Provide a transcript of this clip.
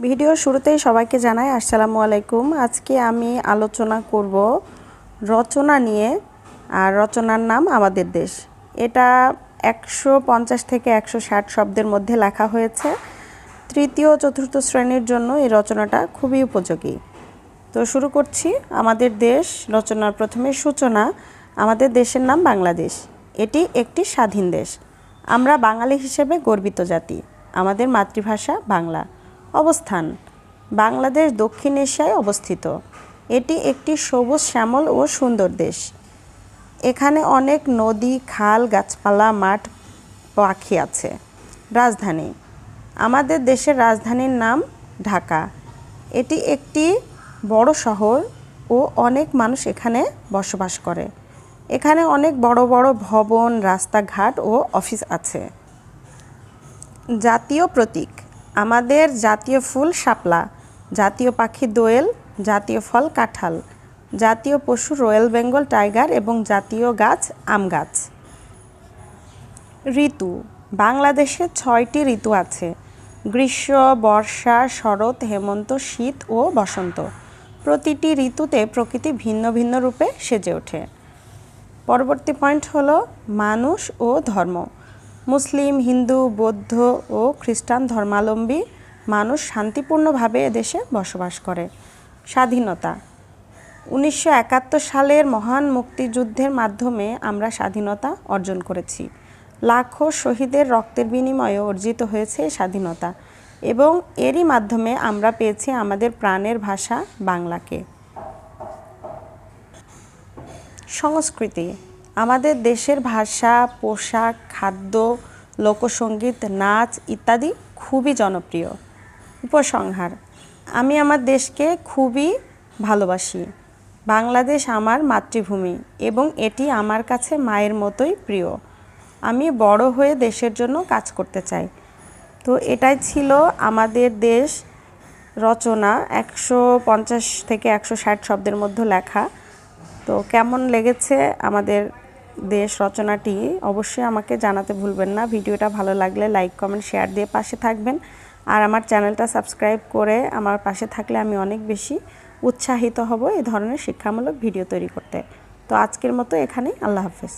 Video শুরুতেই সবাইকে জানাই আসসালামু আলাইকুম। আজকে আমি আলোচনা করব রচনা নিয়ে, আর রচনার নাম আমাদের দেশ। এটা 150 থেকে 160 শব্দের মধ্যে লেখা হয়েছে। তৃতীয় ও চতুর্থ শ্রেণীর জন্য এই রচনাটা খুবই উপযোগী। তো শুরু করছি। আমাদের দেশ রচনার প্রথমে সূচনা। আমাদের দেশের নাম বাংলাদেশ। এটি একটি স্বাধীন দেশ। আমরা বাঙালি হিসেবে গর্বিত জাতি। আমাদের মাতৃভাষা বাংলা। অবস্থান: বাংলাদেশ দক্ষিণ এশিয়ায় অবস্থিত। এটি একটি সবুজ শ্যামল ও সুন্দর দেশ। এখানে অনেক নদী, খাল, গাছপালা, মাঠ, পাখি আছে। রাজধানী: আমাদের দেশের রাজধানীর নাম ঢাকা। এটি একটি বড় শহর ও অনেক মানুষ এখানে বসবাস করে। এখানে অনেক বড় বড় ভবন, রাস্তাঘাট ও অফিস আছে। জাতীয় প্রতীক: আমাদের জাতীয় ফুল শাপলা, জাতীয় পাখি দোয়েল, জাতীয় ফল কাঁঠাল, জাতীয় পশু রয়্যাল বেঙ্গল টাইগার এবং জাতীয় গাছ আম গাছ। ঋতু: বাংলাদেশে 6টি ঋতু আছে: গ্রীষ্ম, বর্ষা, শরৎ, হেমন্ত, শীত ও বসন্ত। প্রতিটি ঋতুতে প্রকৃতি ভিন্ন ভিন্ন রূপে সেজে ওঠে। পরবর্তী পয়েন্ট হলো মানুষ ও ধর্ম। মুসলিম, হিন্দু, বৌদ্ধ ও খ্রিস্টান ধর্মাবলম্বী মানুষ শান্তিপূর্ণভাবে এদেশে বসবাস করে। স্বাধীনতা: 1971 সালের মহান মুক্তিযুদ্ধের মাধ্যমে আমরা স্বাধীনতা অর্জন করেছি। লাখো শহীদের রক্তের বিনিময়ে অর্জিত হয়েছে স্বাধীনতা, এবং এরই মাধ্যমে আমরা পেয়েছি আমাদের প্রাণের ভাষা বাংলাকে। সংস্কৃতি: আমাদের দেশের ভাষা, পোশাক, খাদ্য, লোকসঙ্গীত, নাচ ইত্যাদি খুবই জনপ্রিয়। উপসংহার: আমি আমার দেশকে খুবই ভালোবাসি। বাংলাদেশ আমার মাতৃভূমি এবং এটি আমার কাছে মায়ের মতোই প্রিয়। আমি বড় হয়ে দেশের জন্য কাজ করতে চাই। তো এটাই ছিল আমাদের দেশ রচনা, 150 থেকে 160 শব্দের মধ্যে লেখা। তো কেমন লেগেছে আমাদের দেশ রচনাটি অবশ্যই আমাকে জানাতে ভুলবেন না। ভিডিওটা ভালো লাগলে লাইক, কমেন্ট, শেয়ার দিয়ে পাশে থাকবেন। আর আমার চ্যানেলটা সাবস্ক্রাইব করে আমার পাশে থাকলে আমি অনেক বেশি উৎসাহিত হব এই ধরনের শিক্ষামূলক ভিডিও তৈরি করতে। তো আজকের মতো এখানেই। আল্লাহ হাফেজ।